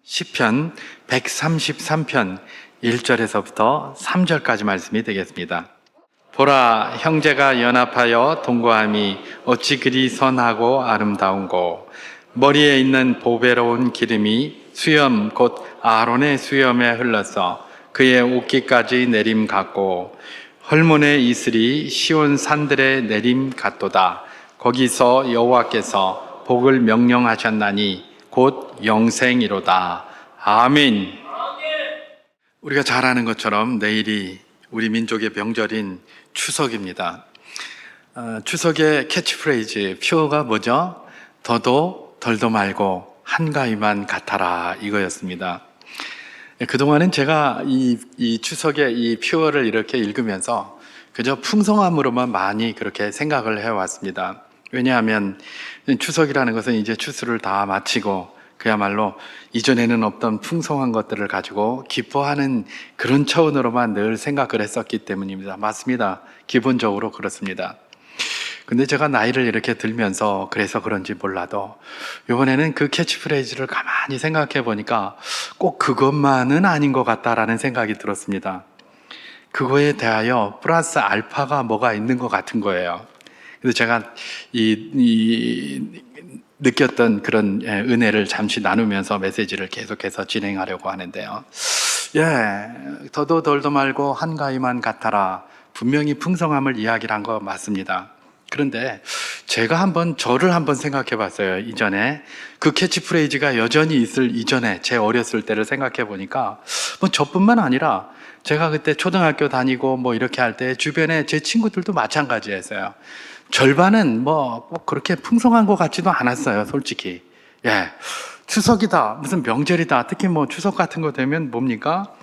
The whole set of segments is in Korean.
시편 133편 1절에서부터 3절까지 말씀이 되겠습니다. 보라, 형제가 연합하여 동거함이 어찌 그리 선하고 아름다운고, 머리에 있는 보배로운 기름이 수염 곧 아론의 수염에 흘러서 그의 옷깃까지 내림 같고, 헐몬의 이슬이 시온 산들의 내림 같도다. 거기서 여호와께서 복을 명령하셨나니 곧 영생이로다. 아멘. 우리가 잘 아는 것처럼 내일이 우리 민족의 명절인 추석입니다. 추석의 캐치프레이즈 표어가 뭐죠? 더도 덜도 말고 한가위만 같아라, 이거였습니다. 그동안은 제가 이 추석의 이 표어를 이렇게 읽으면서 그저 풍성함으로만 많이 그렇게 생각을 해왔습니다. 왜냐하면 추석이라는 것은 이제 추수를 다 마치고 그야말로 이전에는 없던 풍성한 것들을 가지고 기뻐하는 그런 차원으로만 늘 생각을 했었기 때문입니다. 맞습니다. 기본적으로 그렇습니다. 근데 제가 나이를 이렇게 들면서 그래서 그런지 몰라도 이번에는 그 캐치프레이즈를 가만히 생각해 보니까 꼭 그것만은 아닌 것 같다라는 생각이 들었습니다. 그거에 대하여 플러스 알파가 뭐가 있는 것 같은 거예요. 그래서 제가 느꼈던 그런 은혜를 잠시 나누면서 메시지를 계속해서 진행하려고 하는데요. 더도 덜도 말고 한가위만 같아라. 분명히 풍성함을 이야기를 한 거 맞습니다. 그런데 제가 저를 한번 생각해 봤어요. 이전에 그 캐치프레이즈가 여전히 있을 이전에 제 어렸을 때를 생각해 보니까 저뿐만 아니라 제가 그때 초등학교 다니고 이렇게 할 때 주변에 제 친구들도 마찬가지였어요. 절반은 꼭 그렇게 풍성한 것 같지도 않았어요, 솔직히. 추석이다, 무슨 명절이다, 특히 추석 같은 거 되면 뭡니까?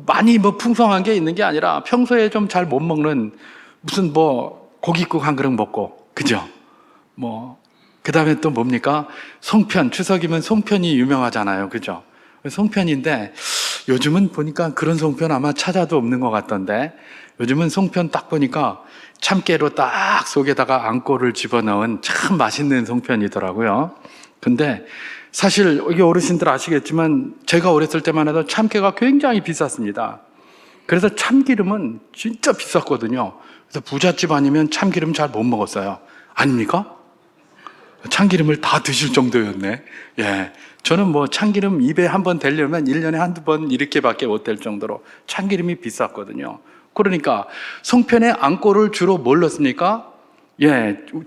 많이 풍성한 게 있는 게 아니라 평소에 좀 잘 못 먹는 무슨 고깃국 한 그릇 먹고, 그죠? 그 다음에 또 뭡니까? 송편, 추석이면 송편이 유명하잖아요, 그죠? 송편인데 요즘은 보니까 그런 송편 아마 찾아도 없는 것 같던데, 요즘은 송편 딱 보니까 참깨로 딱 속에다가 앙꼬를 집어넣은 참 맛있는 송편이더라고요. 근데 사실 이게 어르신들 아시겠지만 제가 어렸을 때만 해도 참깨가 굉장히 비쌌습니다. 그래서 참기름은 진짜 비쌌거든요. 그래서 부잣집 아니면 참기름 잘 못 먹었어요. 아닙니까? 참기름을 다 드실 정도였네. 저는 참기름 입에 한번 대려면 1년에 한두 번 이렇게밖에 못 될 정도로 참기름이 비쌌거든요. 그러니까 송편에 앙꼬를 주로 뭘 넣습니까?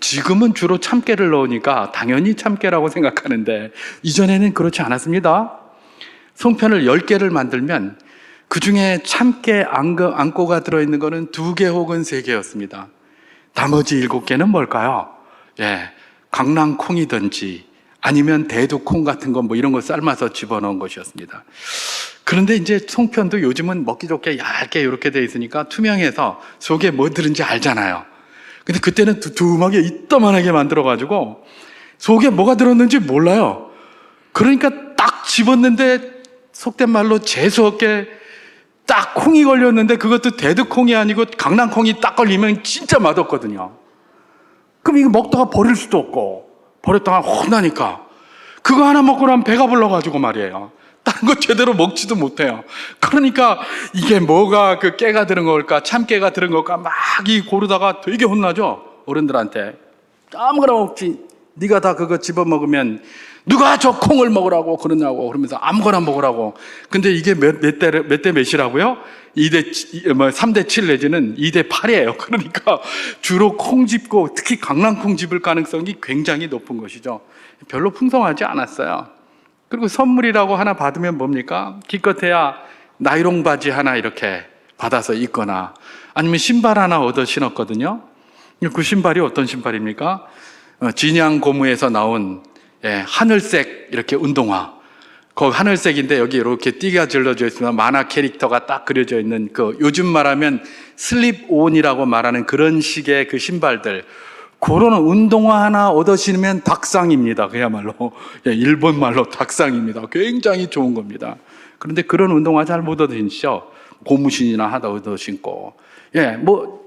지금은 주로 참깨를 넣으니까 당연히 참깨라고 생각하는데 이전에는 그렇지 않았습니다. 송편을 10개를 만들면 그 중에 참깨 앙꼬가 들어있는 거는 2개 혹은 3개였습니다. 나머지 7개는 뭘까요? 강낭콩이든지 아니면 대두콩 같은 거 이런 거 삶아서 집어넣은 것이었습니다. 그런데 이제 송편도 요즘은 먹기 좋게 얇게 이렇게 돼 있으니까 투명해서 속에 뭐 들은지 알잖아요. 근데 그때는 두툼하게 이따만하게 만들어가지고 속에 뭐가 들었는지 몰라요. 그러니까 딱 집었는데 속된 말로 재수없게 딱 콩이 걸렸는데 그것도 대두콩이 아니고 강낭콩이 딱 걸리면 진짜 맛없거든요. 그럼 이거 먹다가 버릴 수도 없고 버렸다가 혼나니까 그거 하나 먹고 나면 배가 불러가지고 말이에요. 다른 거 제대로 먹지도 못해요. 그러니까 이게 뭐가 그 깨가 들은 걸까, 참깨가 들은 걸까 막 고르다가 되게 혼나죠, 어른들한테. 아무거나 먹지, 네가 다 그거 집어먹으면 누가 저 콩을 먹으라고 그러냐고 그러면서 아무거나 먹으라고. 근데 이게 몇 대 몇이라고요? 3대 7 내지는 2대 8이에요. 그러니까 주로 콩 집고 특히 강낭콩 집을 가능성이 굉장히 높은 것이죠. 별로 풍성하지 않았어요. 그리고 선물이라고 하나 받으면 뭡니까? 기껏해야 나이롱 바지 하나 이렇게 받아서 입거나 아니면 신발 하나 얻어 신었거든요. 그 신발이 어떤 신발입니까? 진양 고무에서 나온 하늘색 이렇게 운동화. 그 하늘색인데 여기 이렇게 띠가 질러져 있으면 만화 캐릭터가 딱 그려져 있는 그 요즘 말하면 슬립온이라고 말하는 그런 식의 그 신발들. 그런 운동화 하나 얻어 신으면 닭상입니다. 그야말로 일본 말로 닭상입니다. 굉장히 좋은 겁니다. 그런데 그런 운동화 잘 못 얻어 신시죠. 고무신이나 하다 얻어 신고.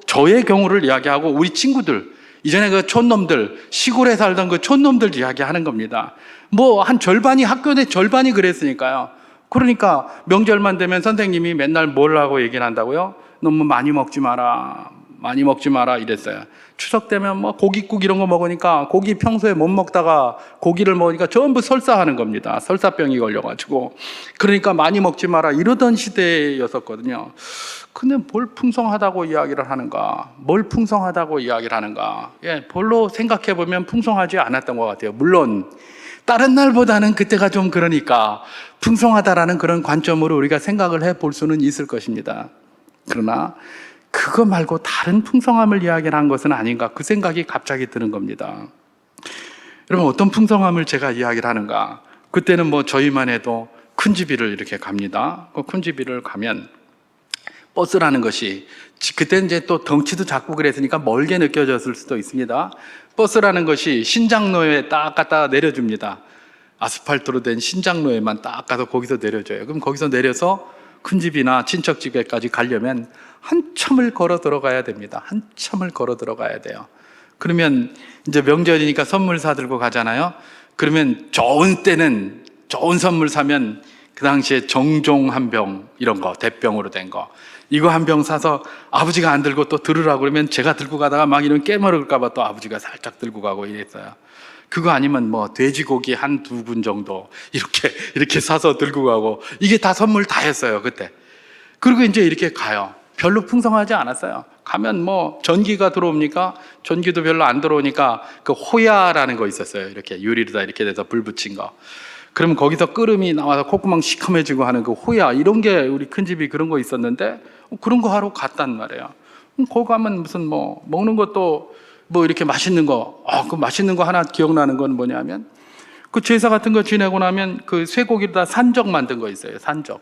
저의 경우를 이야기하고 우리 친구들 이전에 그 촌놈들, 시골에 살던 그 촌놈들 이야기하는 겁니다. 뭐 한 절반이 학교 내 절반이 그랬으니까요. 그러니까 명절만 되면 선생님이 맨날 뭘 하고 얘기를 한다고요? 너무 많이 먹지 마라, 많이 먹지 마라 이랬어요. 추석 되면 뭐 고깃국 이런 거 먹으니까, 고기 평소에 못 먹다가 고기를 먹으니까 전부 설사하는 겁니다. 설사병이 걸려가지고. 그러니까 많이 먹지 마라 이러던 시대였었거든요. 근데 뭘 풍성하다고 이야기를 하는가? 뭘 풍성하다고 이야기를 하는가? 별로 생각해보면 풍성하지 않았던 것 같아요. 물론 다른 날보다는 그때가 좀 그러니까 풍성하다라는 그런 관점으로 우리가 생각을 해볼 수는 있을 것입니다. 그러나 그거 말고 다른 풍성함을 이야기를 한 것은 아닌가, 그 생각이 갑자기 드는 겁니다. 여러분, 어떤 풍성함을 제가 이야기를 하는가? 그때는 뭐 저희만 해도 큰집이를 이렇게 갑니다. 그 큰집이를 가면 버스라는 것이, 그때 이제 또 덩치도 작고 그랬으니까 멀게 느껴졌을 수도 있습니다. 버스라는 것이 신장로에 딱 갖다 내려줍니다. 아스팔트로 된 신장로에만 딱 가서 거기서 내려줘요. 그럼 거기서 내려서 큰 집이나 친척 집에까지 가려면 한참을 걸어 들어가야 됩니다. 한참을 걸어 들어가야 돼요. 그러면 이제 명절이니까 선물 사들고 가잖아요. 그러면 좋은 때는 좋은 선물 사면 그 당시에 정종 한 병, 이런 거, 대병으로 된 거, 이거 한 병 사서 아버지가 안 들고 또 들으라고 그러면 제가 들고 가다가 막 이런 깨물을까 봐 또 아버지가 살짝 들고 가고 이랬어요. 그거 아니면 뭐 돼지고기 한 두 군 정도 이렇게 사서 들고 가고, 이게 다 선물 다 했어요 그때. 그리고 이제 이렇게 가요. 별로 풍성하지 않았어요. 가면 뭐 전기가 들어옵니까? 전기도 별로 안 들어오니까 그 호야라는 거 있었어요. 이렇게 유리로다 이렇게 돼서 불 붙인 거. 그러면 거기서 끓음이 나와서 콧구멍 시커매지고 하는 그 호야, 이런 게 우리 큰집이 그런 거 있었는데, 그런 거 하러 갔단 말이에요. 거기 가면 무슨 뭐 먹는 것도 뭐 이렇게 맛있는 거, 그 맛있는 거 하나 기억나는 건 뭐냐면, 그 제사 같은 거 지내고 나면 그 쇠고기다 산적 만든 거 있어요. 산적.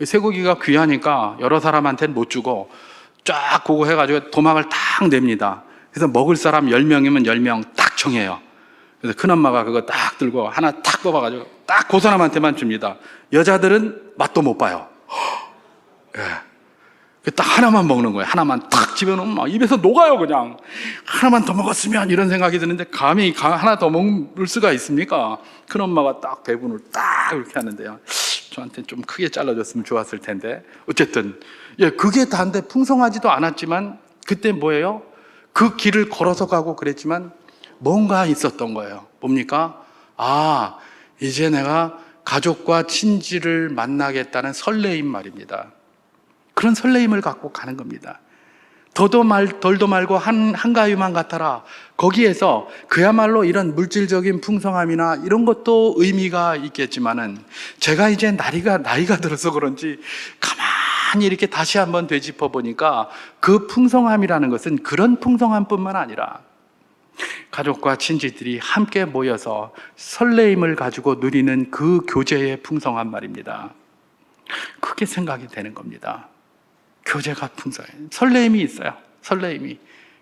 쇠고기가 귀하니까 여러 사람한테는 못 주고 쫙 그거 해가지고 도막을 딱 냅니다. 그래서 먹을 사람 10명이면 10명 딱 정해요. 그래서 큰엄마가 그거 딱 들고 하나 딱 뽑아가지고 딱 그 사람한테만 줍니다. 여자들은 맛도 못 봐요. 딱 하나만 먹는 거예요. 하나만 딱 집어넣으면 막 입에서 녹아요. 그냥 하나만 더 먹었으면 이런 생각이 드는데, 감히 하나 더 먹을 수가 있습니까? 큰엄마가 딱 배분을 딱 이렇게 하는데요, 저한테 좀 크게 잘라줬으면 좋았을 텐데, 어쨌든 그게 다인데 풍성하지도 않았지만, 그때 뭐예요? 그 길을 걸어서 가고 그랬지만 뭔가 있었던 거예요. 뭡니까? 이제 내가 가족과 친지를 만나겠다는 설레임 말입니다. 그런 설레임을 갖고 가는 겁니다. 덜도 말고 한가위만 같아라. 거기에서 그야말로 이런 물질적인 풍성함이나 이런 것도 의미가 있겠지만은, 제가 이제 나이가 들어서 그런지 가만히 이렇게 다시 한번 되짚어 보니까, 그 풍성함이라는 것은 그런 풍성함뿐만 아니라 가족과 친지들이 함께 모여서 설레임을 가지고 누리는 그 교제의 풍성한 말입니다. 그게 생각이 되는 겁니다. 교제가 풍성해요. 설레임이 있어요. 설레임이.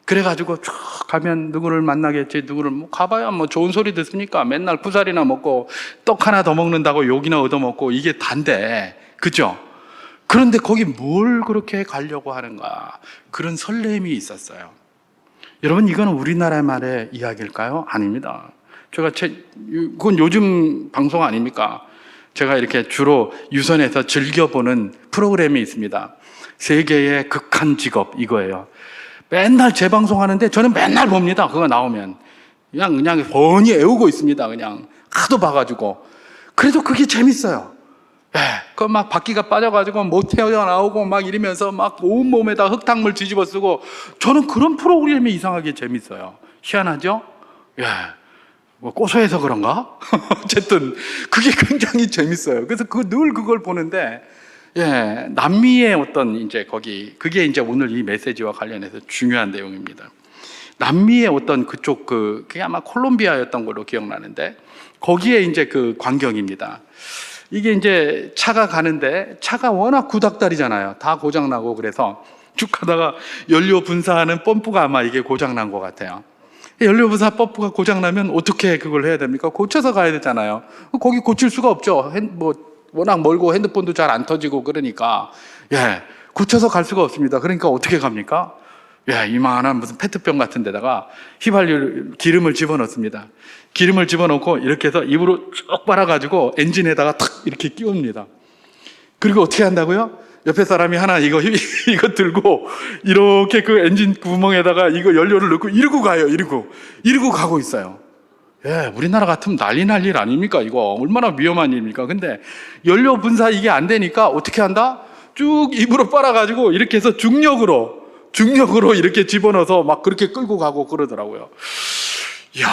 그래가지고 쭉 가면 누구를 만나겠지, 누구를 가봐야 뭐 좋은 소리 듣습니까? 맨날 구살이나 먹고 떡 하나 더 먹는다고 욕이나 얻어먹고, 이게 단데, 그죠? 그런데 거기 뭘 그렇게 가려고 하는가? 그런 설레임이 있었어요. 여러분, 이건 우리나라 말의 이야기일까요? 아닙니다. 그건 요즘 방송 아닙니까? 제가 이렇게 주로 유선에서 즐겨보는 프로그램이 있습니다. 세계의 극한 직업, 이거예요. 맨날 재방송하는데 저는 맨날 봅니다. 그거 나오면 그냥 번히 애우고 있습니다. 그냥 하도 봐가지고. 그래도 그게 재밌어요. 그 막 바퀴가 빠져가지고 못 태어나오고 막 이러면서 막 온몸에다 흙탕물 뒤집어 쓰고, 저는 그런 프로그램이 이상하게 재밌어요. 희한하죠? 뭐 고소해서 그런가? 어쨌든 그게 굉장히 재밌어요. 그래서 늘 그걸 보는데, 남미의 어떤 이제 그게 이제 오늘 이 메시지와 관련해서 중요한 내용입니다. 남미의 어떤 그쪽 그게 아마 콜롬비아였던 걸로 기억나는데, 거기에 이제 그 광경입니다. 이게 이제 차가 가는데, 차가 워낙 구닥다리잖아요. 다 고장나고, 그래서 쭉 가다가 연료 분사하는 펌프가 아마 이게 고장난 것 같아요. 연료 분사 펌프가 고장나면 어떻게 그걸 해야 됩니까? 고쳐서 가야 되잖아요. 거기 고칠 수가 없죠. 워낙 멀고 핸드폰도 잘 안 터지고 그러니까, 고쳐서 갈 수가 없습니다. 그러니까 어떻게 갑니까? 야, 이만한 무슨 페트병 같은 데다가 휘발유 기름을 집어넣습니다. 기름을 집어넣고 이렇게 해서 입으로 쭉 빨아가지고 엔진에다가 탁 이렇게 끼웁니다. 그리고 어떻게 한다고요? 옆에 사람이 하나 이거 들고 이렇게 그 엔진 구멍에다가 이거 연료를 넣고 이러고 가요. 이러고 가고 있어요. 예, 우리나라 같으면 난리 날 일 아닙니까? 이거 얼마나 위험한 일입니까? 근데 연료 분사 이게 안 되니까 어떻게 한다? 쭉 입으로 빨아가지고 이렇게 해서 중력으로 이렇게 집어넣어서 막 그렇게 끌고 가고 그러더라고요. 이야,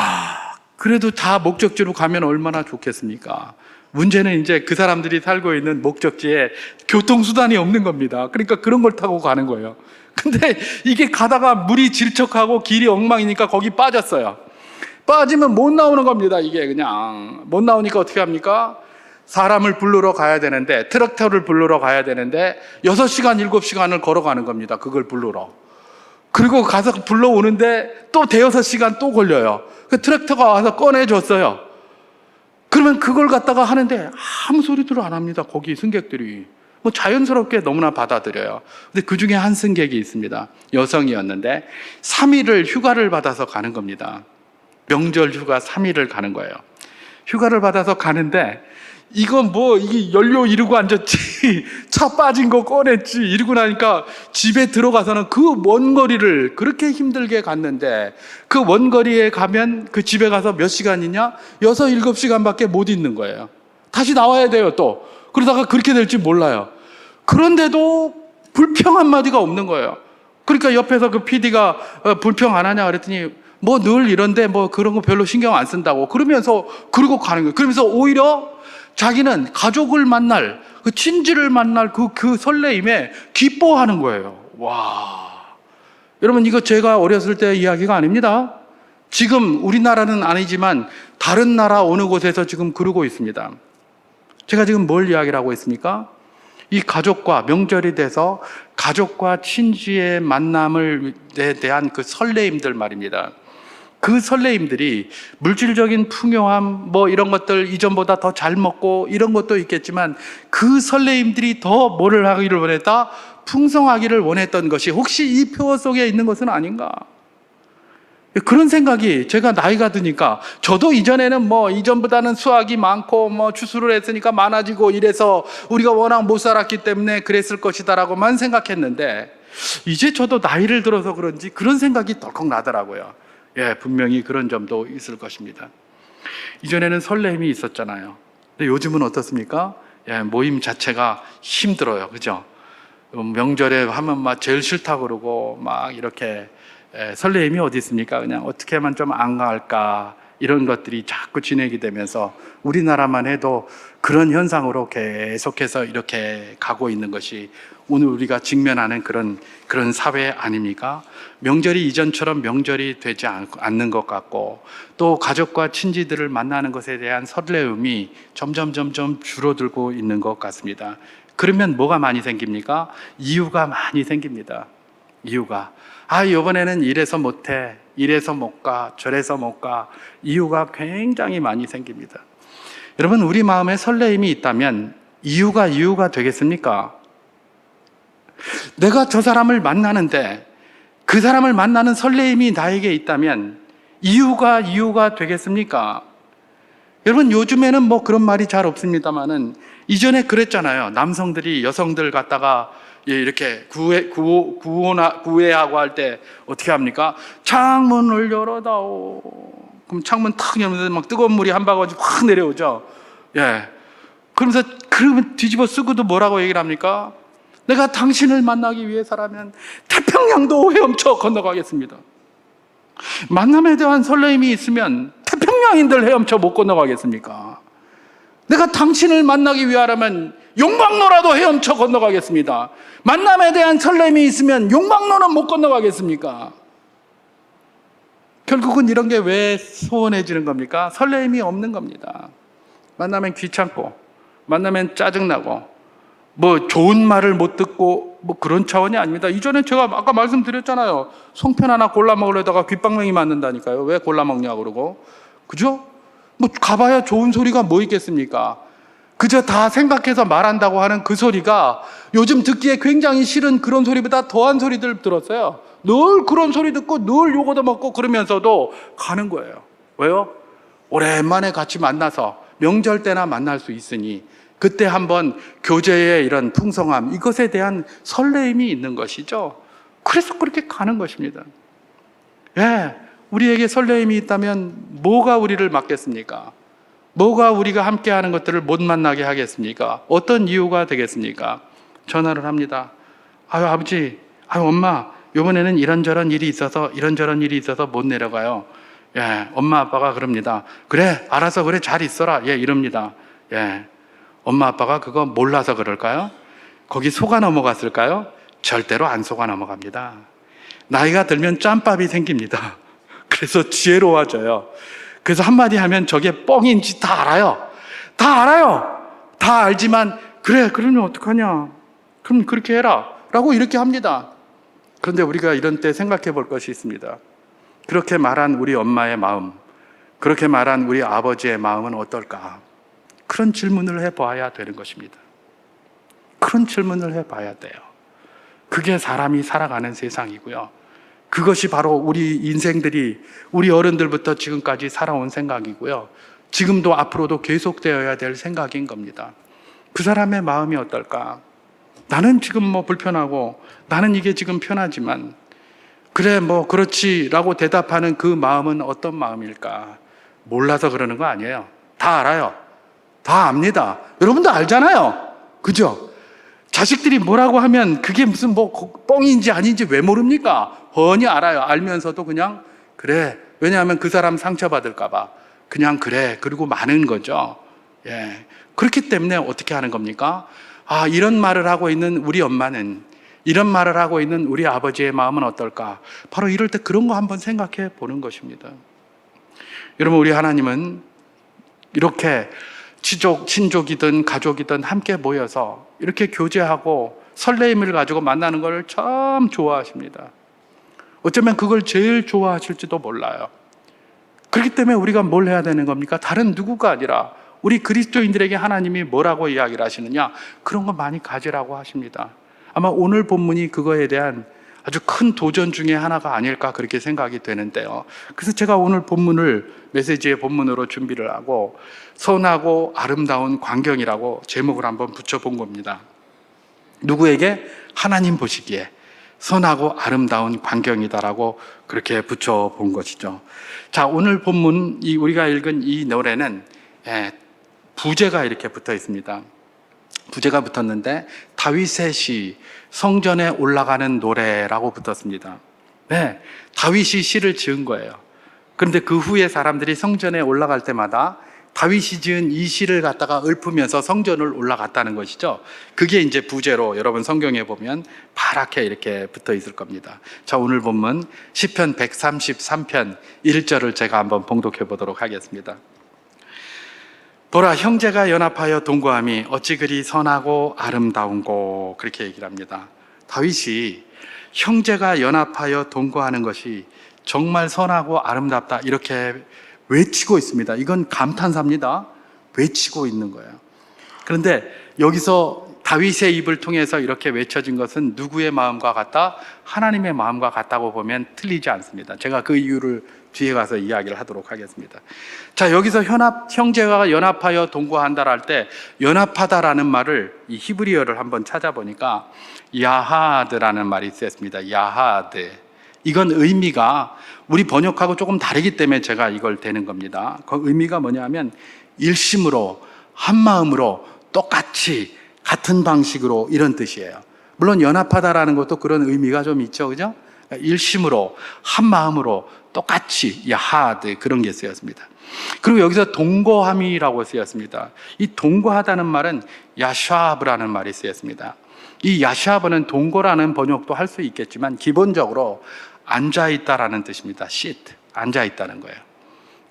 그래도 다 목적지로 가면 얼마나 좋겠습니까? 문제는 이제 그 사람들이 살고 있는 목적지에 교통수단이 없는 겁니다. 그러니까 그런 걸 타고 가는 거예요. 근데 이게 가다가 물이 질척하고 길이 엉망이니까 거기 빠졌어요. 빠지면 못 나오는 겁니다. 이게 그냥 못 나오니까 어떻게 합니까? 사람을 부르러 가야 되는데, 트랙터를 부르러 가야 되는데 6시간, 7시간을 걸어가는 겁니다. 그걸 부르러. 그리고 가서 불러오는데 또 대여섯 시간 또 걸려요. 그 트랙터가 와서 꺼내줬어요. 그러면 그걸 갖다가 하는데 아무 소리도 안 합니다. 거기 승객들이. 뭐 자연스럽게 너무나 받아들여요. 근데 그 중에 한 승객이 있습니다. 여성이었는데 3일을 휴가를 받아서 가는 겁니다. 명절 휴가 3일을 가는 거예요. 휴가를 받아서 가는데 이건 뭐 이게 연료 이러고 앉았지, 차 빠진 거 꺼냈지 이러고 나니까 집에 들어가서는 그 먼 거리를 그렇게 힘들게 갔는데 그 먼 거리에 가면 그 집에 가서 몇 시간이냐? 6, 7시간밖에 못 있는 거예요. 다시 나와야 돼요 또. 그러다가 그렇게 될지 몰라요. 그런데도 불평 한마디가 없는 거예요. 그러니까 옆에서 그 PD가 불평 안 하냐 그랬더니 뭐 늘 이런데 뭐 그런 거 별로 신경 안 쓴다고 그러면서 그러고 가는 거예요. 그러면서 오히려 자기는 가족을 만날, 그 친지를 만날 그 설레임에 기뻐하는 거예요. 와. 여러분, 이거 제가 어렸을 때 이야기가 아닙니다. 지금 우리나라는 아니지만 다른 나라 어느 곳에서 지금 그러고 있습니다. 제가 지금 뭘 이야기를 하고 있습니까? 이 가족과 명절이 돼서 가족과 친지의 만남에 대한 그 설레임들 말입니다. 그 설레임들이 물질적인 풍요함 뭐 이런 것들 이전보다 더 잘 먹고 이런 것도 있겠지만 그 설레임들이 더 뭐를 하기를 원했다? 풍성하기를 원했던 것이 혹시 이 표 속에 있는 것은 아닌가? 그런 생각이 제가 나이가 드니까 저도 이전에는 뭐 이전보다는 수확이 많고 뭐 추수를 했으니까 많아지고 이래서 우리가 워낙 못 살았기 때문에 그랬을 것이다라고만 생각했는데 이제 저도 나이를 들어서 그런지 그런 생각이 덜컥 나더라고요. 예, 분명히 그런 점도 있을 것입니다. 이전에는 설렘이 있었잖아요. 근데 요즘은 어떻습니까? 예, 모임 자체가 힘들어요. 그죠? 명절에 하면 막 제일 싫다 그러고 막 이렇게 설레임이 어디 있습니까? 그냥 어떻게 하면 좀 안 갈까 이런 것들이 자꾸 진행이 되면서 우리나라만 해도 그런 현상으로 계속해서 이렇게 가고 있는 것이 오늘 우리가 직면하는 그런 사회 아닙니까? 명절이 이전처럼 명절이 되지 않는 것 같고 또 가족과 친지들을 만나는 것에 대한 설레움이 점점 줄어들고 있는 것 같습니다. 그러면 뭐가 많이 생깁니까? 이유가 많이 생깁니다. 이유가 이번에는 이래서 못해, 이래서 못 가, 저래서 못 가. 이유가 굉장히 많이 생깁니다. 여러분, 우리 마음에 설레임이 있다면 이유가 되겠습니까? 내가 저 사람을 만나는데 그 사람을 만나는 설레임이 나에게 있다면 이유가 되겠습니까? 여러분, 요즘에는 뭐 그런 말이 잘 없습니다만은 이전에 그랬잖아요. 남성들이 여성들 갖다가 이렇게 구애하고 할 때 어떻게 합니까? 창문을 열어다오. 그럼 창문 탁 열면서 막 뜨거운 물이 한 바가지 확 내려오죠. 예. 그러면 뒤집어 쓰고도 뭐라고 얘기를 합니까? 내가 당신을 만나기 위해서라면 태평양도 헤엄쳐 건너가겠습니다. 만남에 대한 설레임이 있으면 태평양인들 헤엄쳐 못 건너가겠습니까? 내가 당신을 만나기 위하라면 용광로라도 헤엄쳐 건너가겠습니다. 만남에 대한 설렘이 있으면 용광로는 못 건너가겠습니까? 결국은 이런 게 왜 소원해지는 겁니까? 설렘이 없는 겁니다. 만나면 귀찮고 만나면 짜증나고 뭐 좋은 말을 못 듣고 뭐 그런 차원이 아닙니다. 이전에 제가 아까 말씀드렸잖아요. 송편 하나 골라 먹으려다가 귓방맹이 맞는다니까요. 왜 골라 먹냐 그러고. 그죠? 뭐 가봐야 좋은 소리가 뭐 있겠습니까? 그저 다 생각해서 말한다고 하는 그 소리가 요즘 듣기에 굉장히 싫은 그런 소리보다 더한 소리들 들었어요. 늘 그런 소리 듣고 늘 요거도 먹고 그러면서도 가는 거예요. 왜요? 오랜만에 같이 만나서 명절 때나 만날 수 있으니 그때 한번 교제의 이런 풍성함, 이것에 대한 설레임이 있는 것이죠. 그래서 그렇게 가는 것입니다. 예, 우리에게 설레임이 있다면 뭐가 우리를 막겠습니까? 뭐가 우리가 함께하는 것들을 못 만나게 하겠습니까? 어떤 이유가 되겠습니까? 전화를 합니다. 아유, 아버지, 아유, 엄마, 이번에는 이런저런 일이 있어서 못 내려가요. 예, 엄마 아빠가 그럽니다. 그래, 알아서 그래, 잘 있어라. 예, 이럽니다. 예, 엄마 아빠가 그거 몰라서 그럴까요? 거기 속아 넘어갔을까요? 절대로 안 속아 넘어갑니다. 나이가 들면 짬밥이 생깁니다. 그래서 지혜로워져요. 그래서 한마디 하면 저게 뻥인지 다 알아요. 다 알아요. 다 알지만 그래, 그러면 어떡하냐. 그럼 그렇게 해라 라고 이렇게 합니다. 그런데 우리가 이런 때 생각해 볼 것이 있습니다. 그렇게 말한 우리 엄마의 마음, 그렇게 말한 우리 아버지의 마음은 어떨까? 그런 질문을 해봐야 되는 것입니다. 그런 질문을 해봐야 돼요. 그게 사람이 살아가는 세상이고요. 그것이 바로 우리 인생들이 우리 어른들부터 지금까지 살아온 생각이고요. 지금도 앞으로도 계속되어야 될 생각인 겁니다. 그 사람의 마음이 어떨까? 나는 지금 뭐 불편하고 나는 이게 지금 편하지만 그래 뭐 그렇지 라고 대답하는 그 마음은 어떤 마음일까? 몰라서 그러는 거 아니에요. 다 알아요. 다 압니다. 여러분도 알잖아요. 그죠? 자식들이 뭐라고 하면 그게 무슨 뭐 뻥인지 아닌지 왜 모릅니까? 훤히 알아요. 알면서도 그냥 그래. 왜냐하면 그 사람 상처받을까 봐 그냥 그래. 그리고 마는 거죠. 예. 그렇기 때문에 어떻게 하는 겁니까? 아, 이런 말을 하고 있는 우리 엄마는, 이런 말을 하고 있는 우리 아버지의 마음은 어떨까? 바로 이럴 때 그런 거 한번 생각해 보는 것입니다. 여러분, 우리 하나님은 이렇게 친족이든 가족이든 함께 모여서 이렇게 교제하고 설레임을 가지고 만나는 걸 참 좋아하십니다. 어쩌면 그걸 제일 좋아하실지도 몰라요. 그렇기 때문에 우리가 뭘 해야 되는 겁니까? 다른 누구가 아니라 우리 그리스도인들에게 하나님이 뭐라고 이야기를 하시느냐? 그런 거 많이 가지라고 하십니다. 아마 오늘 본문이 그거에 대한 아주 큰 도전 중에 하나가 아닐까 그렇게 생각이 되는데요. 그래서 제가 오늘 본문을 메시지의 본문으로 준비를 하고 선하고 아름다운 광경이라고 제목을 한번 붙여본 겁니다. 누구에게? 하나님 보시기에 선하고 아름다운 광경이다라고 그렇게 붙여본 것이죠. 자, 오늘 본문 우리가 읽은 이 노래는 부제가 이렇게 붙어 있습니다. 부제가 붙었는데 다윗의 시, 성전에 올라가는 노래라고 붙었습니다. 네, 다윗이 시를 지은 거예요. 그런데 그 후에 사람들이 성전에 올라갈 때마다 다윗이 지은 이 시를 갖다가 읊으면서 성전을 올라갔다는 것이죠. 그게 이제 부제로 여러분 성경에 보면 파랗게 이렇게 붙어 있을 겁니다. 자, 오늘 본문 시편 133편 1절을 제가 한번 봉독해 보도록 하겠습니다. 보라, 형제가 연합하여 동거함이 어찌 그리 선하고 아름다운고, 그렇게 얘기를 합니다. 다윗이 형제가 연합하여 동거하는 것이 정말 선하고 아름답다 이렇게 외치고 있습니다. 이건 감탄사입니다. 외치고 있는 거예요. 그런데 여기서 다윗의 입을 통해서 이렇게 외쳐진 것은 누구의 마음과 같다? 하나님의 마음과 같다고 보면 틀리지 않습니다. 제가 그 이유를 뒤에 가서 이야기를 하도록 하겠습니다. 자, 여기서 형제가 연합하여 동거한다라 할 때 연합하다라는 말을 이 히브리어를 한번 찾아보니까 야하드라는 말이 쓰였습니다. 야하드. 이건 의미가 우리 번역하고 조금 다르기 때문에 제가 이걸 대는 겁니다. 그 의미가 뭐냐면 일심으로, 한마음으로, 똑같이, 같은 방식으로 이런 뜻이에요. 물론 연합하다라는 것도 그런 의미가 좀 있죠, 그죠? 일심으로, 한마음으로, 똑같이, 야하드, 그런 게 쓰였습니다. 그리고 여기서 동거함이라고 쓰였습니다. 이 동거하다는 말은 야샤브라는 말이 쓰였습니다. 이 야샤브는 동거라는 번역도 할 수 있겠지만 기본적으로 앉아있다라는 뜻입니다. sit, 앉아있다는 거예요.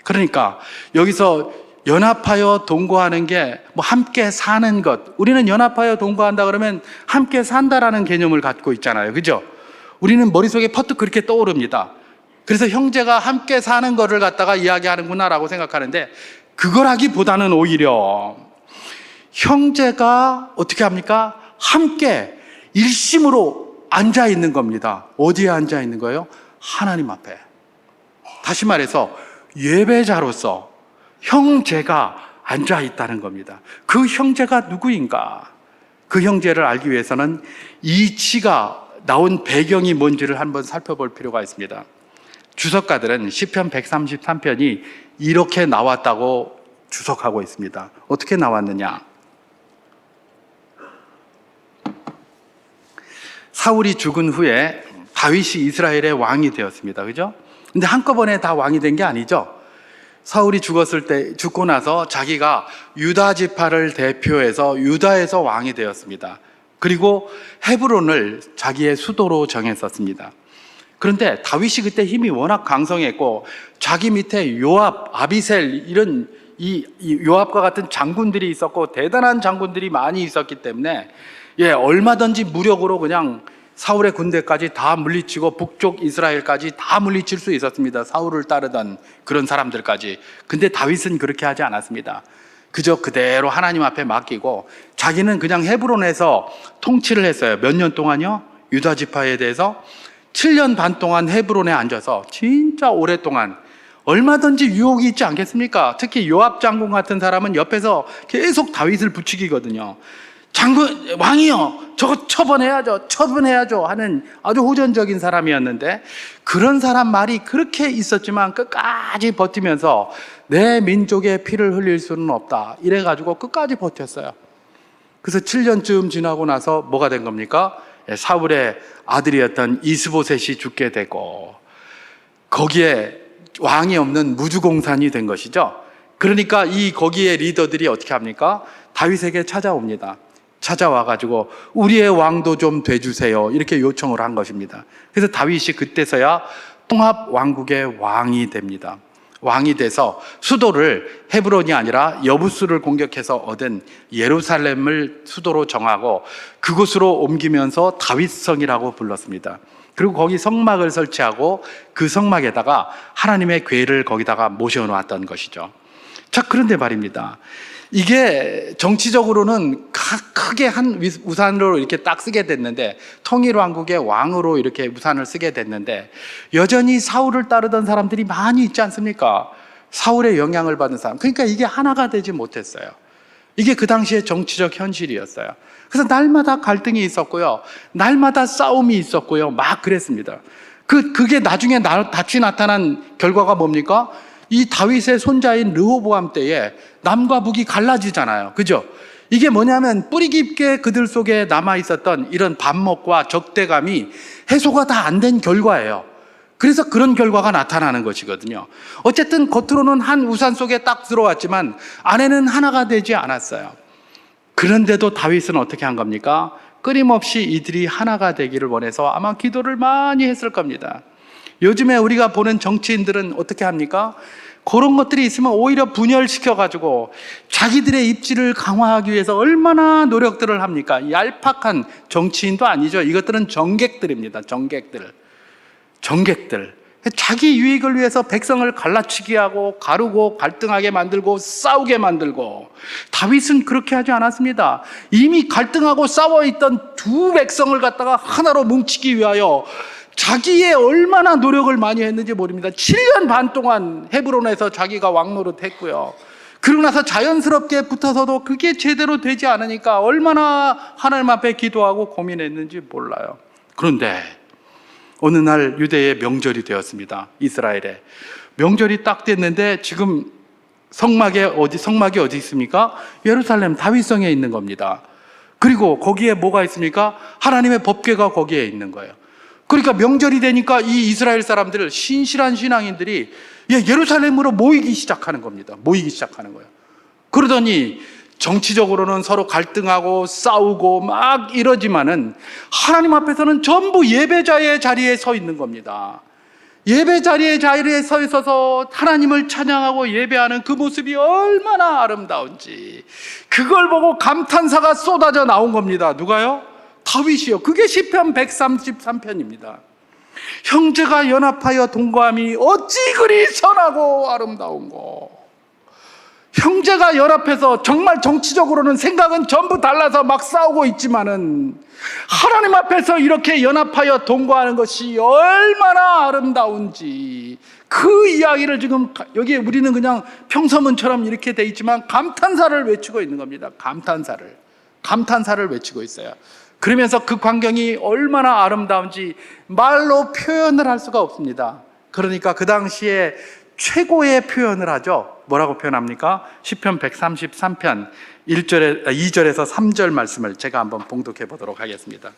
그러니까 여기서 연합하여 동거하는 게 뭐 함께 사는 것, 우리는 연합하여 동거한다 그러면 함께 산다라는 개념을 갖고 있잖아요, 그죠? 우리는 머릿속에 퍼뜩 그렇게 떠오릅니다. 그래서 형제가 함께 사는 거를 갖다가 이야기하는구나 라고 생각하는데 그걸 하기보다는 오히려 형제가 어떻게 합니까? 함께 일심으로 앉아 있는 겁니다. 어디에 앉아 있는 거예요? 하나님 앞에. 다시 말해서 예배자로서 형제가 앉아 있다는 겁니다. 그 형제가 누구인가? 그 형제를 알기 위해서는 이 치가 나온 배경이 뭔지를 한번 살펴볼 필요가 있습니다. 주석가들은 시편 133편이 이렇게 나왔다고 주석하고 있습니다. 어떻게 나왔느냐? 사울이 죽은 후에 다윗이 이스라엘의 왕이 되었습니다. 그죠? 근데 한꺼번에 다 왕이 된 게 아니죠. 사울이 죽고 나서 자기가 유다 지파를 대표해서 유다에서 왕이 되었습니다. 그리고 헤브론을 자기의 수도로 정했었습니다. 그런데 다윗이 그때 힘이 워낙 강성했고 자기 밑에 요압, 아비셀 이런 이 요압과 같은 장군들이 있었고 대단한 장군들이 많이 있었기 때문에 얼마든지 무력으로 그냥 사울의 군대까지 다 물리치고 북쪽 이스라엘까지 다 물리칠 수 있었습니다. 사울을 따르던 그런 사람들까지. 근데 다윗은 그렇게 하지 않았습니다. 그저 그대로 하나님 앞에 맡기고 자기는 그냥 헤브론에서 통치를 했어요. 몇 년 동안요? 유다 지파에 대해서 7년 반 동안 헤브론에 앉아서 진짜 오랫동안 얼마든지 유혹이 있지 않겠습니까? 특히 요압 장군 같은 사람은 옆에서 계속 다윗을 부추기거든요. 장군, 왕이요, 저거 처분해야죠 하는 아주 호전적인 사람이었는데 그런 사람 말이 그렇게 있었지만 끝까지 버티면서 내 민족의 피를 흘릴 수는 없다 이래가지고 끝까지 버텼어요. 그래서 7년쯤 지나고 나서 뭐가 된 겁니까? 사울의 아들이었던 이스보셋이 죽게 되고 거기에 왕이 없는 무주공산이 된 것이죠. 그러니까 거기에 리더들이 어떻게 합니까? 다윗에게 찾아옵니다. 찾아와가지고 우리의 왕도 좀 돼주세요 이렇게 요청을 한 것입니다. 그래서 다윗이 그때서야 통합 왕국의 왕이 됩니다. 왕이 돼서 수도를 헤브론이 아니라 여부스를 공격해서 얻은 예루살렘을 수도로 정하고 그곳으로 옮기면서 다윗성이라고 불렀습니다. 그리고 거기 성막을 설치하고 그 성막에다가 하나님의 궤를 거기다가 모셔놓았던 것이죠. 자, 그런데 말입니다. 이게 정치적으로는 크게 한 우산으로 이렇게 딱 쓰게 됐는데 통일왕국의 왕으로 이렇게 우산을 쓰게 됐는데 여전히 사울을 따르던 사람들이 많이 있지 않습니까? 사울의 영향을 받은 사람. 그러니까 이게 하나가 되지 못했어요. 이게 그 당시의 정치적 현실이었어요. 그래서 날마다 갈등이 있었고요. 날마다 싸움이 있었고요. 막 그랬습니다. 그게 나중에 다시 나타난 결과가 뭡니까? 이 다윗의 손자인 르호보암 때에 남과 북이 갈라지잖아요. 그죠? 이게 뭐냐면 뿌리 깊게 그들 속에 남아있었던 이런 반목과 적대감이 해소가 다 안 된 결과예요. 그래서 그런 결과가 나타나는 것이거든요. 어쨌든 겉으로는 한 우산 속에 딱 들어왔지만 안에는 하나가 되지 않았어요. 그런데도 다윗은 어떻게 한 겁니까? 끊임없이 이들이 하나가 되기를 원해서 아마 기도를 많이 했을 겁니다. 요즘에 우리가 보는 정치인들은 어떻게 합니까? 그런 것들이 있으면 오히려 분열시켜가지고 자기들의 입지를 강화하기 위해서 얼마나 노력들을 합니까? 얄팍한 정치인도 아니죠. 이것들은 정객들입니다. 정객들. 자기 유익을 위해서 백성을 갈라치게 하고 가르고 갈등하게 만들고 싸우게 만들고 다윗은 그렇게 하지 않았습니다. 이미 갈등하고 싸워있던 두 백성을 갖다가 하나로 뭉치기 위하여 자기의 얼마나 노력을 많이 했는지 모릅니다. 7년 반 동안 헤브론에서 자기가 왕노릇 했고요. 그러고 나서 자연스럽게 붙어서도 그게 제대로 되지 않으니까 얼마나 하나님 앞에 기도하고 고민했는지 몰라요. 그런데 어느 날 유대의 명절이 되었습니다. 이스라엘에 명절이 딱 됐는데 지금 성막이 어디 있습니까? 예루살렘 다윗성에 있는 겁니다. 그리고 거기에 뭐가 있습니까? 하나님의 법궤가 거기에 있는 거예요. 그러니까 명절이 되니까 이 이스라엘 사람들, 신실한 신앙인들이 예루살렘으로 모이기 시작하는 겁니다. 모이기 시작하는 거예요. 그러더니 정치적으로는 서로 갈등하고 싸우고 막 이러지만은 하나님 앞에서는 전부 예배자의 자리에 서 있는 겁니다. 예배 자리에 서 있어서 하나님을 찬양하고 예배하는 그 모습이 얼마나 아름다운지 그걸 보고 감탄사가 쏟아져 나온 겁니다. 누가요? 다윗이요. 그게 시편 133편입니다. 형제가 연합하여 동거함이 어찌 그리 선하고 아름다운고. 형제가 연합해서 정말 정치적으로는 생각은 전부 달라서 막 싸우고 있지만은 하나님 앞에서 이렇게 연합하여 동거하는 것이 얼마나 아름다운지, 그 이야기를 지금 여기에 우리는 그냥 평서문처럼 이렇게 돼 있지만 감탄사를 외치고 있는 겁니다. 감탄사를 외치고 있어요. 그러면서 그 광경이 얼마나 아름다운지 말로 표현을 할 수가 없습니다. 그러니까 그 당시에 최고의 표현을 하죠. 뭐라고 표현합니까? 시편 133편 2절에서 3절 말씀을 제가 한번 봉독해 보도록 하겠습니다.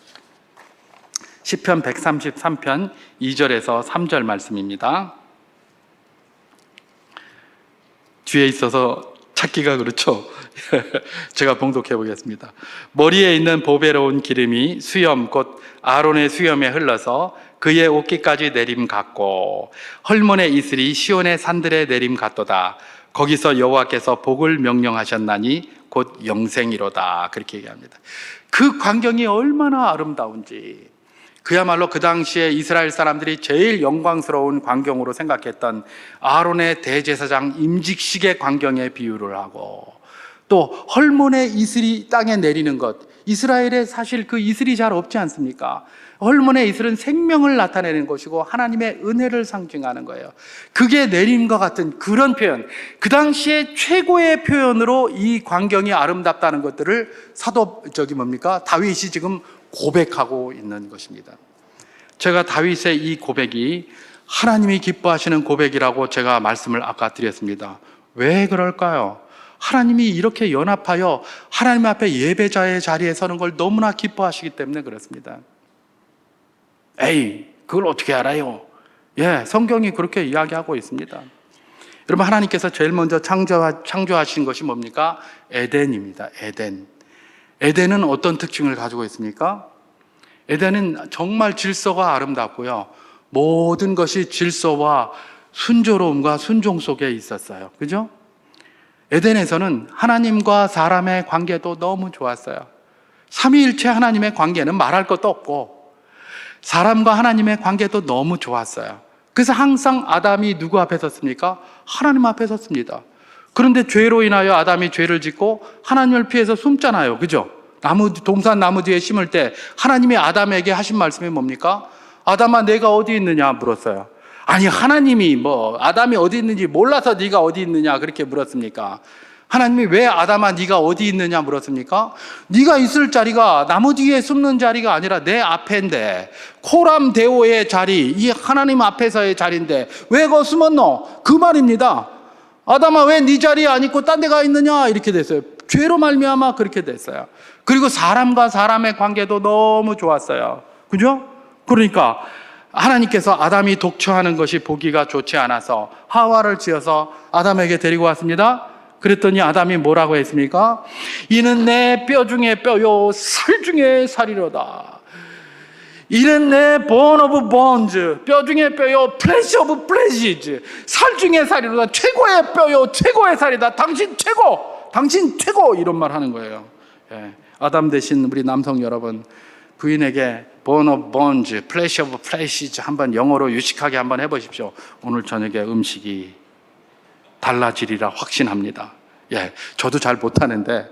시편 133편 2절에서 3절 말씀입니다. 뒤에 있어서 찾기가 그렇죠. 제가 봉독해 보겠습니다. 머리에 있는 보배로운 기름이 수염 곧 아론의 수염에 흘러서 그의 옷깃까지 내림 같고 헐몬의 이슬이 시온의 산들에 내림 같도다. 거기서 여호와께서 복을 명령하셨나니 곧 영생이로다. 그렇게 얘기합니다. 그 광경이 얼마나 아름다운지, 그야말로 그 당시에 이스라엘 사람들이 제일 영광스러운 광경으로 생각했던 아론의 대제사장 임직식의 광경에 비유를 하고, 또 헐몬의 이슬이 땅에 내리는 것, 이스라엘에 사실 그 이슬이 잘 없지 않습니까? 헐몬의 이슬은 생명을 나타내는 것이고 하나님의 은혜를 상징하는 거예요. 그게 내림과 같은 그런 표현, 그 당시에 최고의 표현으로 이 광경이 아름답다는 것들을 다윗이 지금 고백하고 있는 것입니다. 제가 다윗의 이 고백이 하나님이 기뻐하시는 고백이라고 제가 말씀을 아까 드렸습니다. 왜 그럴까요? 하나님이 이렇게 연합하여 하나님 앞에 예배자의 자리에 서는 걸 너무나 기뻐하시기 때문에 그렇습니다. 에이, 그걸 어떻게 알아요? 성경이 그렇게 이야기하고 있습니다. 여러분, 하나님께서 제일 먼저 창조하신 것이 뭡니까? 에덴입니다. 에덴은 어떤 특징을 가지고 있습니까? 에덴은 정말 질서가 아름답고요, 모든 것이 질서와 순조로움과 순종 속에 있었어요. 그죠? 에덴에서는 하나님과 사람의 관계도 너무 좋았어요. 삼위일체 하나님의 관계는 말할 것도 없고 사람과 하나님의 관계도 너무 좋았어요. 그래서 항상 아담이 누구 앞에 섰습니까? 하나님 앞에 섰습니다. 그런데 죄로 인하여 아담이 죄를 짓고 하나님을 피해서 숨잖아요. 그죠? 동산 나무 뒤에 심을 때 하나님이 아담에게 하신 말씀이 뭡니까? 아담아, 내가 어디 있느냐 물었어요. 아니, 하나님이 아담이 어디 있는지 몰라서 네가 어디 있느냐 그렇게 물었습니까? 하나님이 왜 아담아 네가 어디 있느냐 물었습니까? 네가 있을 자리가 나무 뒤에 숨는 자리가 아니라 내 앞인데, 코람 데오의 자리, 이 하나님 앞에서의 자리인데 왜 거 숨었노? 그 말입니다. 아담아, 왜 네 자리에 안 있고 딴 데 가 있느냐? 이렇게 됐어요. 죄로 말미암아 그렇게 됐어요. 그리고 사람과 사람의 관계도 너무 좋았어요. 그죠? 그러니까 하나님께서 아담이 독처하는 것이 보기가 좋지 않아서 하와를 지어서 아담에게 데리고 왔습니다. 그랬더니 아담이 뭐라고 했습니까? 이는 내 뼈 중에 뼈요 살 중에 살이로다. 이는 내 bone of bones, 뼈 중에 뼈요 flesh of fleshes, 살 중에 살이로다. 최고의 뼈요 최고의 살이다. 당신 최고, 이런 말 하는 거예요. 아담 대신 우리 남성 여러분, 부인에게 bone of bones, flesh of fleshes 한번 영어로 유식하게 한번 해보십시오. 오늘 저녁에 음식이 달라지리라 확신합니다. 저도 잘 못하는데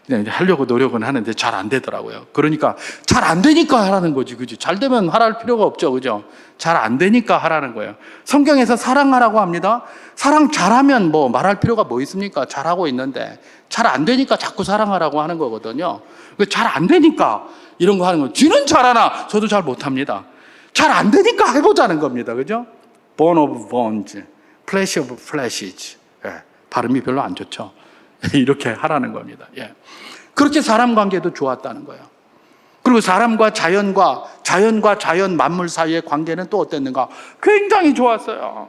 그냥 하려고 노력은 하는데 잘 안 되더라고요. 그러니까 잘 안 되니까 하라는 거지, 그지? 잘 되면 하랄 필요가 없죠, 그죠? 잘 안 되니까 하라는 거예요. 성경에서 사랑하라고 합니다. 사랑 잘하면 말할 필요가 뭐 있습니까? 잘하고 있는데 잘 안 되니까 자꾸 사랑하라고 하는 거거든요. 잘 안 되니까 이런 거 하는 거예요. 쥐는 잘하나 저도 잘 못합니다. 잘 안 되니까 해보자는 겁니다, 그죠? bone of bones, flesh of fleshes. 발음이 별로 안 좋죠. 이렇게 하라는 겁니다. 그렇게 사람 관계도 좋았다는 거예요. 그리고 사람과 자연 만물 사이의 관계는 또 어땠는가? 굉장히 좋았어요.